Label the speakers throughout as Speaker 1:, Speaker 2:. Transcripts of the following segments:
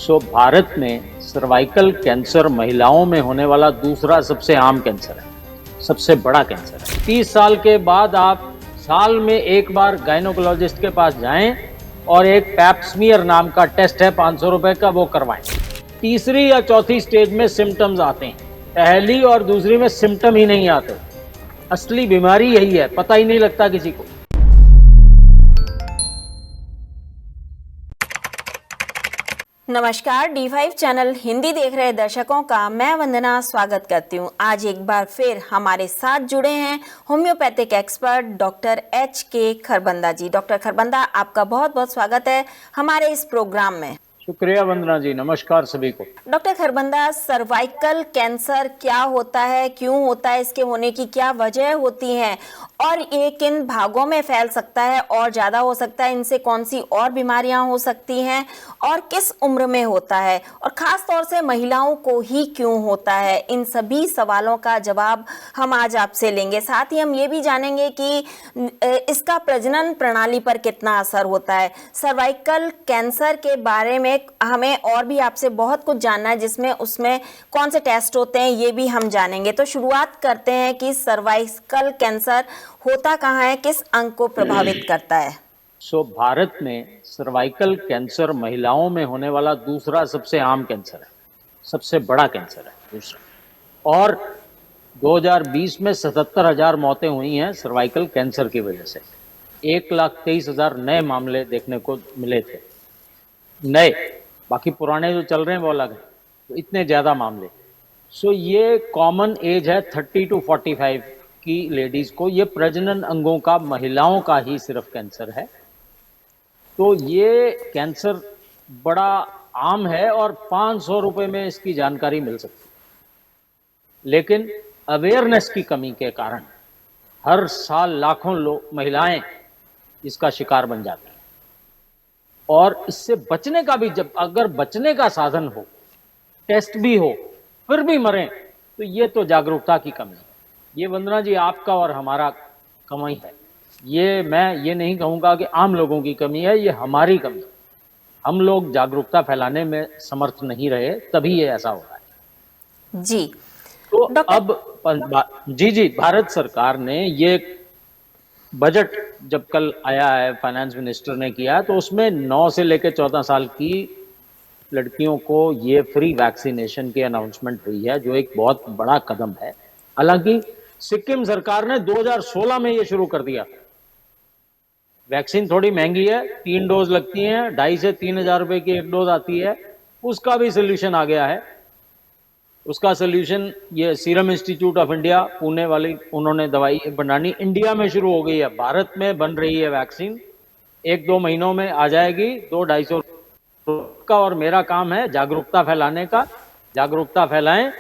Speaker 1: भारत में cervical cancer महिलाओं में होने वाला दूसरा सबसे आम कैंसर है, सबसे बड़ा कैंसर है। 30 साल के बाद आप साल में एक बार गायनोकोलॉजिस्ट के पास जाएं और एक पैप स्मीयर नाम का टेस्ट है 500 रुपए का, वो करवाएं। तीसरी या चौथी स्टेज में सिम्टम्स आते हैं, पहली और दूसरी में सिम्टम ही नहीं आते। असली बीमारी यही है, पता ही नहीं लगता किसी को।
Speaker 2: नमस्कार, D5 चैनल हिंदी देख रहे दर्शकों का मैं वंदना स्वागत करती हूं। आज एक बार फिर हमारे साथ जुड़े हैं homeopathic expert doctor HK Kharbanda ji. Doctor Kharbanda, आपका बहुत बहुत स्वागत है हमारे इस प्रोग्राम में।
Speaker 1: शुक्रिया वंदना जी, नमस्कार सभी को।
Speaker 2: डॉक्टर खरबंदा, सर्वाइकल कैंसर क्या होता है, क्यों होता है, इसके होने की क्या वजह होती है और ये किन भागों में फैल सकता है और ज़्यादा हो सकता है, इनसे कौन सी और बीमारियां हो सकती हैं और किस उम्र में होता है और ख़ास तौर से महिलाओं को ही क्यों होता है, इन सभी सवालों का जवाब हम आज आपसे लेंगे। साथ ही हम ये भी जानेंगे कि इसका प्रजनन प्रणाली पर कितना असर होता है। सर्वाइकल कैंसर के बारे में हमें और भी आपसे बहुत कुछ जानना है, जिसमें उसमें कौन से टेस्ट होते हैं ये भी हम जानेंगे। तो शुरुआत करते हैं कि सर्वाइकल कैंसर होता कहाँ है, किस अंग को प्रभावित करता है।
Speaker 1: भारत में सर्वाइकल कैंसर महिलाओं में होने वाला दूसरा सबसे आम कैंसर है, सबसे बड़ा कैंसर है दूसरा। और 2020 में 77,000 मौतें हुई हैं सर्वाइकल कैंसर की वजह से। 1,23,000 नए मामले देखने को मिले थे, नए। बाकी पुराने जो चल रहे हैं वो अलग है। तो इतने ज़्यादा मामले। ये कॉमन एज है 30 to 45 की लेडीज़ को। ये प्रजनन अंगों का, महिलाओं का ही सिर्फ कैंसर है। तो ये कैंसर बड़ा आम है और 500 रुपये में इसकी जानकारी मिल सकती है। लेकिन अवेयरनेस की कमी के कारण हर साल लाखों महिलाएं इसका शिकार बन जाती हैं। और इससे बचने का भी, जब अगर बचने का साधन हो, टेस्ट भी हो, फिर भी मरें, तो ये तो जागरूकता की कमी है। ये वंदना जी आपका और हमारा कमी है। ये मैं ये नहीं कहूँगा कि आम लोगों की कमी है, ये हमारी कमी है। हम लोग जागरूकता फैलाने में समर्थ नहीं रहे, तभी ये ऐसा हो रहा है
Speaker 2: जी।
Speaker 1: तो अब जी भारत सरकार ने ये बजट जब कल आया है, फाइनेंस मिनिस्टर ने किया, तो उसमें 9 से लेकर 14 साल की लड़कियों को ये फ्री वैक्सीनेशन की अनाउंसमेंट हुई है, जो एक बहुत बड़ा कदम है। हालांकि सिक्किम सरकार ने 2016 में ये शुरू कर दिया। वैक्सीन थोड़ी महंगी है, 3 डोज लगती हैं, 2,500 से 3,000 रुपए की एक डोज आती है। उसका भी सोल्यूशन आ गया है। उसका सोल्यूशन ये serum institute of India Pune वाली, उन्होंने दवाई बनानी इंडिया में शुरू हो गई है। भारत में बन रही है वैक्सीन, 1-2 महीनों में आ जाएगी। 200-250 का। और मेरा काम है जागरूकता फैलाने का। जागरूकता फैलाएं।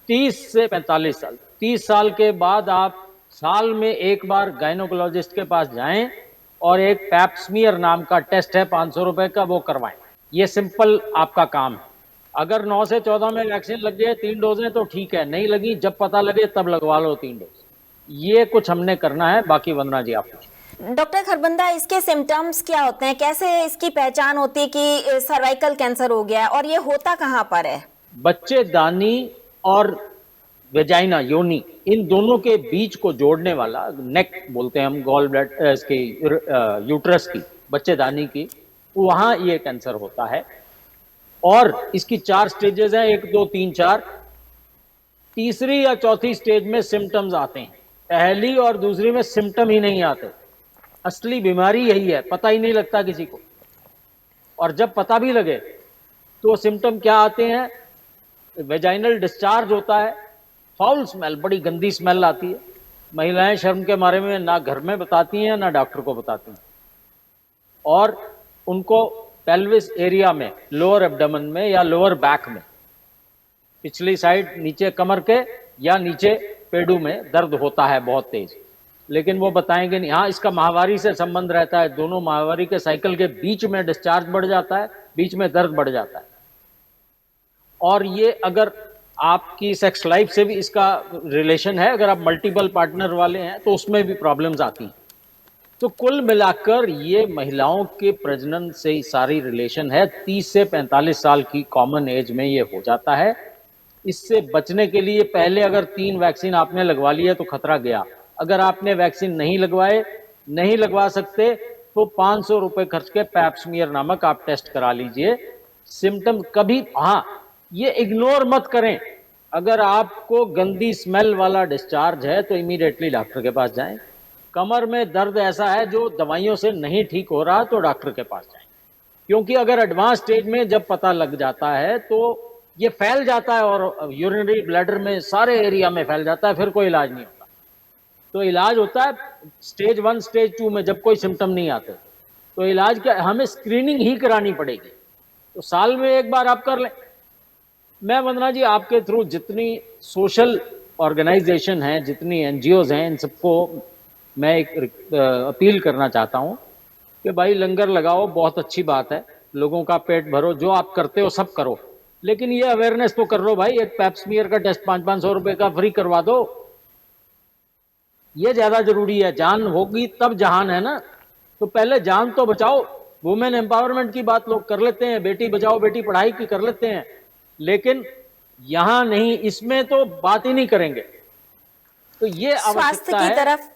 Speaker 1: 30 से 45 साल, 30 साल के बाद आप साल में एक बार गायनोकोलॉजिस्ट के पास जाएं और एक पैप स्मीयर नाम का टेस्ट है 500 रुपए का, वो करवाएं। ये सिंपल आपका काम है। अगर 9 से 14 में वैक्सीन लग जाए, 3 डोजें, तो ठीक है। नहीं लगी, जब पता लगे तब लगवा लो 3 डोज। ये कुछ हमने करना है। बाकी वंदना जी आप पूछिए।
Speaker 2: डॉक्टर खरबंदा, इसके सिम्टम्स क्या होते हैं, कैसे इसकी पहचान होती है कि सर्वाइकल कैंसर हो गया है और ये होता कहाँ पर है?
Speaker 1: बच्चेदानी और वेजाइना, योनि, इन दोनों के बीच को जोड़ने वाला, नेक बोलते हैं हम, गॉल ब्लैडर इसकी, यूट्रस की, बच्चेदानी की, वहाँ ये कैंसर होता है। और इसकी 4 स्टेजेस हैं, 1, 2, 3, 4। तीसरी या चौथी स्टेज में सिम्टम्स आते हैं, पहली और दूसरी में सिम्टम ही नहीं आते। असली बीमारी यही है, पता ही नहीं लगता किसी को। और जब पता भी लगे तो सिम्टम क्या आते हैं? वेजाइनल डिस्चार्ज होता है, फाउल स्मेल, बड़ी गंदी स्मेल आती है। महिलाएं शर्म के मारे में ना घर में बताती हैं ना डॉक्टर को बताती हैं। और उनको पेल्विस एरिया में, लोअर एब्डोमेन में या लोअर बैक में, पिछली साइड, नीचे कमर के या नीचे पेडू में दर्द होता है बहुत तेज। लेकिन वो बताएंगे नहीं। हाँ, इसका माहवारी से संबंध रहता है। दोनों माहवारी के साइकिल के बीच में डिस्चार्ज बढ़ जाता है, बीच में दर्द बढ़ जाता है। और ये अगर आपकी सेक्स लाइफ से भी इसका रिलेशन है, अगर आप मल्टीपल पार्टनर वाले हैं तो उसमें भी प्रॉब्लम्स आती हैं। तो कुल मिलाकर ये महिलाओं के प्रजनन से ही सारी रिलेशन है। 30 से 45 साल की कॉमन एज में ये हो जाता है। इससे बचने के लिए पहले अगर 3 वैक्सीन आपने लगवा ली है तो खतरा गया। अगर आपने वैक्सीन नहीं लगवाए, नहीं लगवा सकते, तो 500 रुपए खर्च के पैप्समियर नामक आप टेस्ट करा लीजिए। सिम्टम कभी, हाँ, ये इग्नोर मत करें। अगर आपको गंदी स्मेल वाला डिस्चार्ज है तो इमीडिएटली डॉक्टर के पास जाएं। कमर में दर्द ऐसा है जो दवाइयों से नहीं ठीक हो रहा तो डॉक्टर के पास जाएं, क्योंकि अगर एडवांस स्टेज में जब पता लग जाता है तो ये फैल जाता है और यूरिनरी ब्लैडर में सारे एरिया में फैल जाता है, फिर कोई इलाज नहीं होता। तो इलाज होता है स्टेज 1 स्टेज 2 में, जब कोई सिम्टम नहीं आते। तो इलाज क्या, हमें स्क्रीनिंग ही करानी पड़ेगी। तो साल में एक बार आप कर लें। मैं वंदना जी आपके थ्रू जितनी सोशल ऑर्गेनाइजेशन हैं, जितनी एनजीओज हैं, इन सबको मैं एक अपील करना चाहता हूं कि भाई लंगर लगाओ, बहुत अच्छी बात है, लोगों का पेट भरो, जो आप करते हो सब करो, लेकिन ये अवेयरनेस तो कर लो भाई। एक पैप्समियर का टेस्ट 500-500 रुपए का फ्री करवा दो, ये ज्यादा जरूरी है। जान होगी तब जहान है ना, तो पहले जान तो बचाओ। वुमेन एम्पावरमेंट की बात लोग कर लेते हैं, बेटी बचाओ बेटी पढ़ाई की कर लेते हैं, लेकिन यहां नहीं, इसमें तो बात ही नहीं करेंगे। तो ये आवश्यकता है।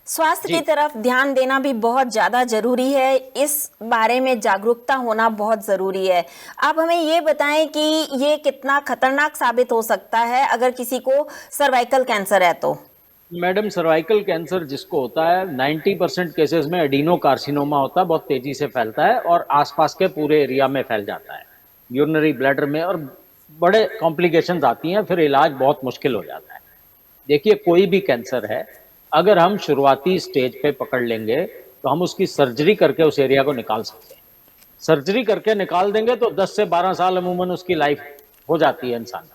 Speaker 2: स्वास्थ्य की तरफ ध्यान देना भी बहुत ज्यादा जरूरी है। इस बारे में जागरूकता होना बहुत जरूरी है। आप हमें ये बताएं कि ये कितना खतरनाक साबित हो सकता है अगर किसी को सर्वाइकल कैंसर है तो?
Speaker 1: मैडम, सर्वाइकल कैंसर जिसको होता है 90% केसेस में एडिनोकार्सिनोमा होता है, बहुत तेजी से फैलता है और आसपास के पूरे एरिया में फैल जाता है, यूरिनरी ब्लैडर में, और बड़े कॉम्प्लिकेशंस आती हैं, फिर इलाज बहुत मुश्किल हो जाता है। देखिए, कोई भी कैंसर है, अगर हम शुरुआती स्टेज पे पकड़ लेंगे तो हम उसकी सर्जरी करके उस एरिया को निकाल सकते हैं। सर्जरी करके निकाल देंगे तो 10 से 12 साल अमूमन उसकी लाइफ हो जाती है इंसान।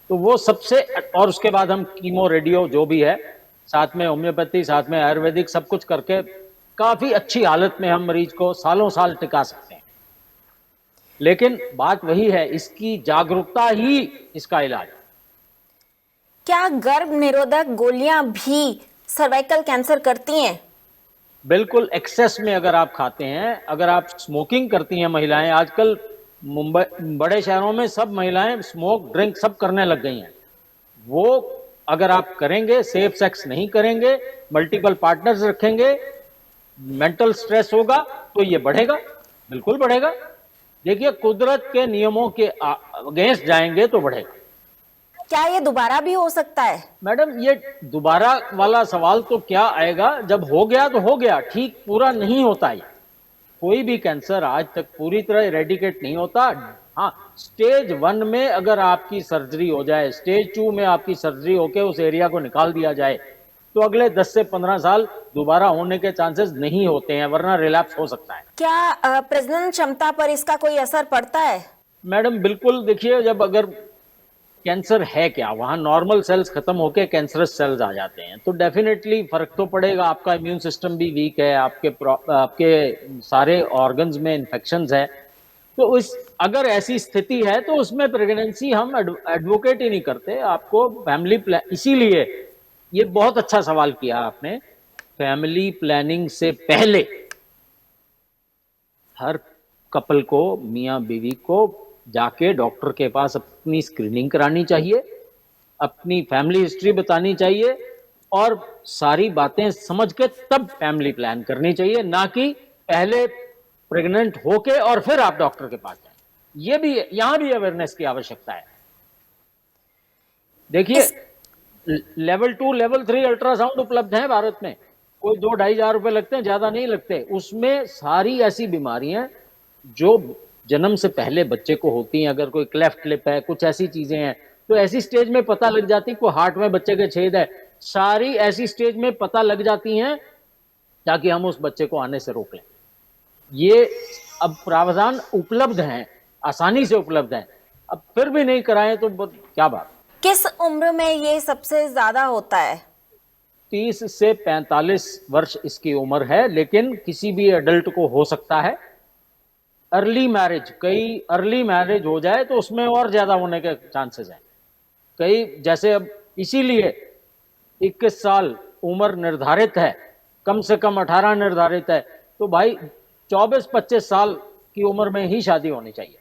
Speaker 1: तो वो सबसे, और उसके बाद हम कीमो रेडियो जो भी है, साथ में होम्योपैथी, साथ में आयुर्वेदिक, सब कुछ करके काफी अच्छी हालत में हम मरीज को सालों साल टिका सकते हैं। लेकिन बात वही है, इसकी जागरूकता ही इसका इलाज।
Speaker 2: क्या गर्भ निरोधक गोलियां भी सर्वाइकल कैंसर करती हैं?
Speaker 1: बिल्कुल, एक्सेस में अगर आप खाते हैं, अगर आप स्मोकिंग करती हैं महिलाएं, आजकल मुंबई बड़े शहरों में सब महिलाएं स्मोक ड्रिंक सब करने लग गई हैं। वो अगर आप करेंगे, सेफ सेक्स नहीं करेंगे, मल्टीपल पार्टनर्स रखेंगे, मेंटल स्ट्रेस होगा तो ये बढ़ेगा, बिल्कुल बढ़ेगा। देखिए, कुदरत के नियमों के अगेंस्ट जाएंगे तो बढ़ेगा।
Speaker 2: क्या ये दोबारा भी हो सकता है?
Speaker 1: मैडम, ये दोबारा वाला सवाल तो क्या आएगा, जब हो गया तो हो गया, ठीक पूरा नहीं होता है। कोई भी कैंसर आज तक पूरी तरह इरेडिकेट नहीं होता। हाँ, स्टेज 1 में अगर आपकी सर्जरी हो जाए, स्टेज 2 में आपकी सर्जरी होकर उस एरिया को निकाल दिया जाए, तो अगले 10 से 15 साल दोबारा होने के चांसेस नहीं होते हैं, वरना रिलैप्स हो सकता है।
Speaker 2: क्या प्रजनन क्षमता पर इसका कोई असर पड़ता है?
Speaker 1: मैडम बिल्कुल, देखिए, जब अगर कैंसर है क्या, वहां नॉर्मल सेल्स खत्म होके कैंसरस सेल्स आ जाते हैं, तो डेफिनेटली फर्क तो पड़ेगा। आपका इम्यून सिस्टम भी वीक है, आपके सारे ऑर्गन्स में इन्फेक्शंस है, तो अगर ऐसी स्थिति है तो उसमें प्रेगनेंसी हम एडवोकेट ही नहीं करते। आपको फैमिली प्लान, इसीलिए ये बहुत अच्छा सवाल किया आपने, फैमिली प्लानिंग से पहले हर कपल को, मियाँ बीवी को जाके डॉक्टर के पास अपनी स्क्रीनिंग करानी चाहिए, अपनी फैमिली हिस्ट्री बतानी चाहिए और सारी बातें समझ के तब फैमिली प्लान करनी चाहिए, ना कि पहले प्रेग्नेंट होके और फिर आप डॉक्टर के पास जाएं। ये भी, यहां भी अवेयरनेस की आवश्यकता है। देखिए, लेवल 2 लेवल 3 अल्ट्रासाउंड उपलब्ध है भारत में, कोई 2-2.5 हजार रुपए लगते हैं, ज्यादा नहीं लगते। उसमें सारी ऐसी बीमारियां जो जन्म से पहले बच्चे को होती हैं, अगर कोई क्लेफ्ट लिप है, कुछ ऐसी चीजें हैं, तो ऐसी स्टेज में पता लग जाती, कोई हार्ट में बच्चे के छेद है, सारी ऐसी स्टेज में पता लग जाती हैं, ताकि हम उस बच्चे को आने से रोक लें। ये अब प्रावधान उपलब्ध हैं, आसानी से उपलब्ध हैं, अब फिर भी नहीं कराएं तो क्या बात।
Speaker 2: किस उम्र में ये सबसे ज्यादा होता है?
Speaker 1: 30 से 45 वर्ष इसकी उम्र है, लेकिन किसी भी एडल्ट को हो सकता है। अर्ली मैरिज, कई अर्ली मैरिज हो जाए तो उसमें और ज्यादा होने के चांसेस हैं कई, जैसे अब इसीलिए 21 साल उम्र निर्धारित है कम से कम 18 निर्धारित है, तो भाई 24-25 साल की उम्र में ही शादी होनी चाहिए।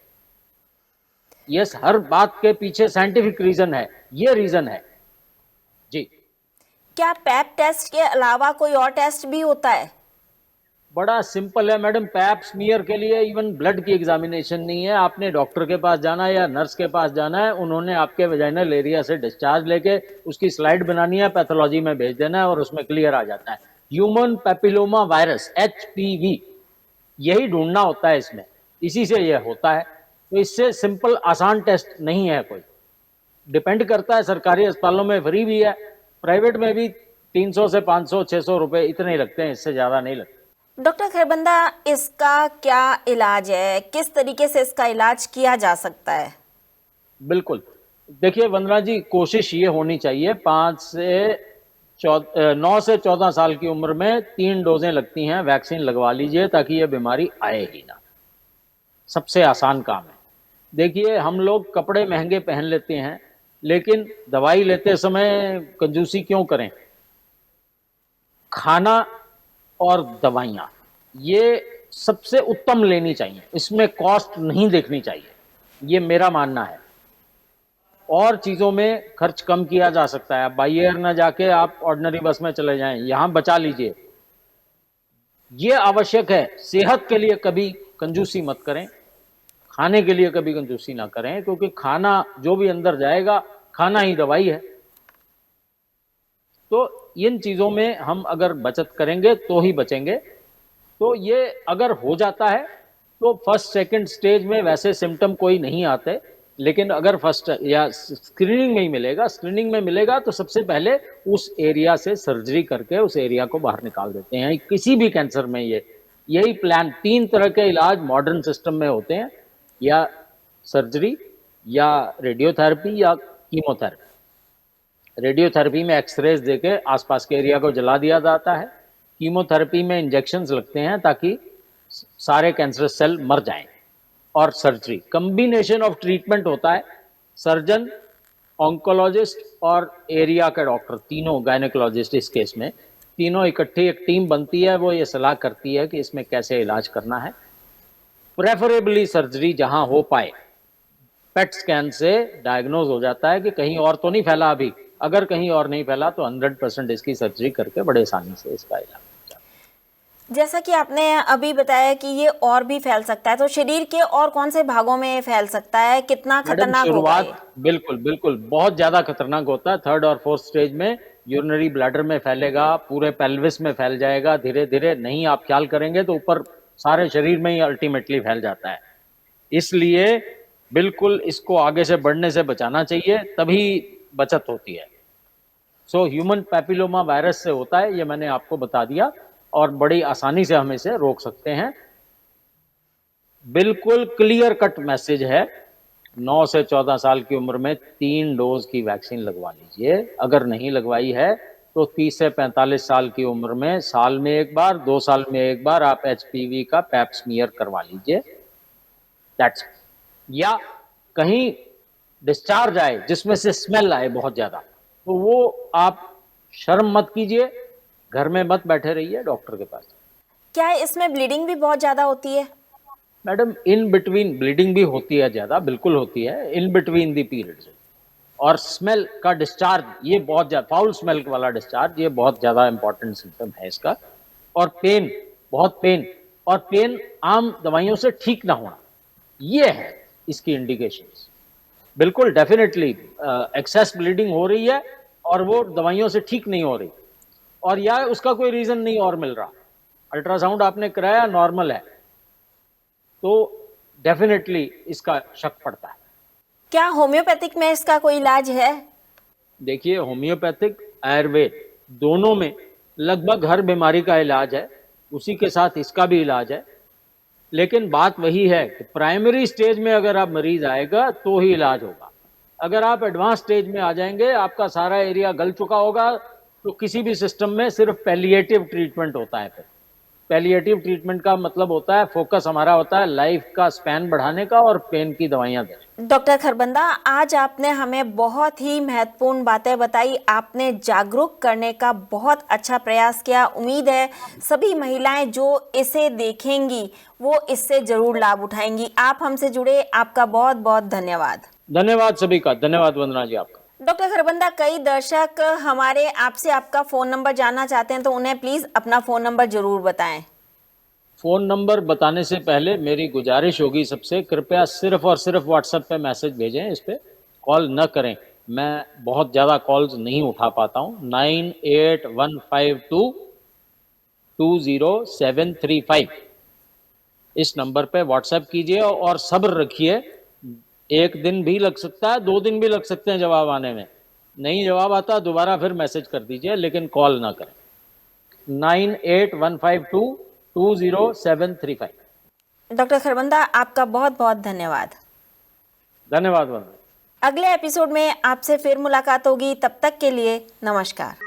Speaker 1: यस, हर बात के पीछे साइंटिफिक रीजन है, ये रीजन है जी।
Speaker 2: क्या पैप टेस्ट के अलावा कोई और टेस्ट भी होता है?
Speaker 1: बड़ा सिंपल है मैडम, पैप स्मीयर के लिए इवन ब्लड की एग्जामिनेशन नहीं है। आपने डॉक्टर के पास जाना है या नर्स के पास जाना है, उन्होंने आपके वेजाइनल एरिया से डिस्चार्ज लेके उसकी स्लाइड बनानी है, पैथोलॉजी में भेज देना है और उसमें क्लियर आ जाता है। ह्यूमन पैपिलोमा वायरस HPV, यही ढूंढना होता है इसमें, इसी से यह होता है। तो इससे सिंपल आसान टेस्ट नहीं है कोई। डिपेंड करता है, सरकारी अस्पतालों में फ्री भी है, प्राइवेट में भी 300 से 500 600 रुपए इतने ही लगते हैं, इससे ज्यादा नहीं लगते।
Speaker 2: डॉक्टर खैरबंदा, इसका क्या इलाज है? किस तरीके से इसका इलाज किया जा सकता है?
Speaker 1: बिल्कुल, देखिए वंदना जी, कोशिश ये होनी चाहिए 9 से 14 साल की उम्र में 3 डोजें लगती हैं, वैक्सीन लगवा लीजिए ताकि ये बीमारी आए ही ना। सबसे आसान काम है। देखिए हम लोग कपड़े महंगे पहन लेते हैं, लेकिन दवाई लेते समय कंजूसी क्यों करें? खाना और दवाइयाँ ये सबसे उत्तम लेनी चाहिए, इसमें कॉस्ट नहीं देखनी चाहिए, ये मेरा मानना है। और चीज़ों में खर्च कम किया जा सकता है। बाई एयर ना जाके आप ऑर्डिनरी बस में चले जाएं, यहाँ बचा लीजिए, ये आवश्यक है। सेहत के लिए कभी कंजूसी मत करें, खाने के लिए कभी कंजूसी ना करें, क्योंकि खाना जो भी अंदर जाएगा, खाना ही दवाई है। तो इन चीज़ों में हम अगर बचत करेंगे तो ही बचेंगे। तो ये अगर हो जाता है तो फर्स्ट सेकंड स्टेज में वैसे सिम्टम कोई नहीं आते, लेकिन अगर फर्स्ट या स्क्रीनिंग में ही मिलेगा, स्क्रीनिंग में मिलेगा तो सबसे पहले उस एरिया से सर्जरी करके उस एरिया को बाहर निकाल देते हैं। किसी भी कैंसर में यही प्लान, 3 तरह के इलाज मॉडर्न सिस्टम में होते हैं, या सर्जरी या रेडियोथेरेपी या कीमोथेरेपी। रेडियोथेरेपी में एक्सरेज देके आसपास के एरिया को जला दिया जाता है, कीमोथेरेपी में इंजेक्शंस लगते हैं ताकि सारे कैंसर सेल मर जाएं, और सर्जरी कॉम्बिनेशन ऑफ ट्रीटमेंट होता है। सर्जन, ऑन्कोलॉजिस्ट और एरिया के डॉक्टर, तीनों गायनेकोलॉजिस्ट, इस केस में तीनों इकट्ठी एक टीम बनती है, वो ये सलाह करती है कि इसमें कैसे इलाज करना है। प्रेफरेबली सर्जरी जहां हो पाए। पेट स्कैन से डायग्नोज हो जाता है कि कहीं और तो नहीं फैला अभी, अगर कहीं और नहीं फैला तो 100% इसकी सर्जरी करके बड़े आसानी से इसका इलाज।
Speaker 2: जैसा कि आपने अभी बताया कि ये और भी फैल सकता है, तो शरीर के और कौन से भागों में फैल सकता है? कितना खतरनाक होगा ये?
Speaker 1: बिल्कुल बिल्कुल, बहुत ज्यादा खतरनाक होता है। 3rd और 4th स्टेज में यूरिनरी ब्लैडर में फैलेगा, पूरे पेल्विस में फैल जाएगा, धीरे धीरे नहीं आप ख्याल करेंगे तो ऊपर सारे शरीर में ही अल्टीमेटली फैल जाता है। इसलिए बिल्कुल इसको आगे से बढ़ने से बचाना चाहिए, तभी बचत होती है। सो ह्यूमन पैपिलोमा वायरस से होता है, ये मैंने आपको बता दिया, और बड़ी आसानी से हम इसे रोक सकते हैं। बिल्कुल क्लियर कट मैसेज है, 9 से 14 साल की उम्र में 3 डोज की वैक्सीन लगवा लीजिए। अगर नहीं लगवाई है तो 30 से 45 साल की उम्र में साल में एक बार, 2 साल में एक बार आप HPV का पैप स्मीयर करवा लीजिए। दैट्स, या कहीं डिस्चार्ज आए जिसमें से स्मेल आए बहुत ज्यादा, तो वो आप शर्म मत कीजिए, घर में मत बैठे रहिए, डॉक्टर के पास।
Speaker 2: क्या इसमें ब्लीडिंग भी बहुत ज्यादा होती है?
Speaker 1: मैडम इन बिटवीन ब्लीडिंग भी होती है ज्यादा, बिल्कुल होती है इन बिटवीन दी पीरियड्स। और स्मेल का डिस्चार्ज, ये बहुत ज्यादा, फाउल स्मेल वाला डिस्चार्ज, ये बहुत ज्यादा इंपॉर्टेंट सिम्टम है इसका। और पेन, बहुत पेन, और पेन आम दवाइयों से ठीक ना होना, ये है इसकी इंडिकेशंस। बिल्कुल डेफिनेटली एक्सेस ब्लीडिंग हो रही है और वो दवाइयों से ठीक नहीं हो रही, और या उसका कोई रीजन नहीं और मिल रहा, अल्ट्रासाउंड आपने कराया नॉर्मल है, तो डेफिनेटली इसका शक पड़ता है।
Speaker 2: क्या होम्योपैथिक में इसका कोई इलाज है?
Speaker 1: देखिए होम्योपैथिक, आयुर्वेद, दोनों में लगभग हर बीमारी का इलाज है, उसी के साथ इसका भी इलाज है। लेकिन बात वही है कि प्राइमरी स्टेज में अगर आप मरीज आएगा तो ही इलाज होगा। अगर आप एडवांस स्टेज में आ जाएंगे, आपका सारा एरिया गल चुका होगा, तो किसी भी सिस्टम में सिर्फ पैलिएटिव ट्रीटमेंट होता है। फिर पैलिएटिव ट्रीटमेंट का मतलब होता है, फोकस हमारा होता है लाइफ का स्पैन बढ़ाने का और पेन की दवाइयां देने।
Speaker 2: डॉक्टर खरबंदा, आज आपने हमें बहुत ही महत्वपूर्ण बातें बताई। आपने जागरूक करने का बहुत अच्छा प्रयास किया। उम्मीद है सभी महिलाएं जो इसे देखेंगी वो इससे जरूर लाभ उठाएंगी। आप हमसे जुड़े, आपका बहुत बहुत धन्यवाद।
Speaker 1: धन्यवाद सभी का, धन्यवाद वंदना जी आपका।
Speaker 2: डॉक्टर खरबंदा, कई दर्शक हमारे आपसे आपका फोन नंबर जानना चाहते हैं, तो उन्हें प्लीज अपना फोन नंबर जरूर बताएं।
Speaker 1: फ़ोन नंबर बताने से पहले मेरी गुजारिश होगी सबसे, कृपया सिर्फ और सिर्फ व्हाट्सएप पे मैसेज भेजें, इस पे कॉल न करें। मैं बहुत ज़्यादा कॉल्स नहीं उठा पाता हूँ। 9815220735 इस नंबर पे व्हाट्सएप कीजिए और सब्र रखिए। एक दिन भी लग सकता है, 2 दिन भी लग सकते हैं जवाब आने में। नहीं जवाब आता दोबारा फिर मैसेज कर दीजिए, लेकिन कॉल ना करें। 9815220735।
Speaker 2: डॉक्टर खरबंदा, आपका बहुत बहुत धन्यवाद।
Speaker 1: धन्यवाद वंदना।
Speaker 2: अगले एपिसोड में आपसे फिर मुलाकात होगी। तब तक के लिए नमस्कार।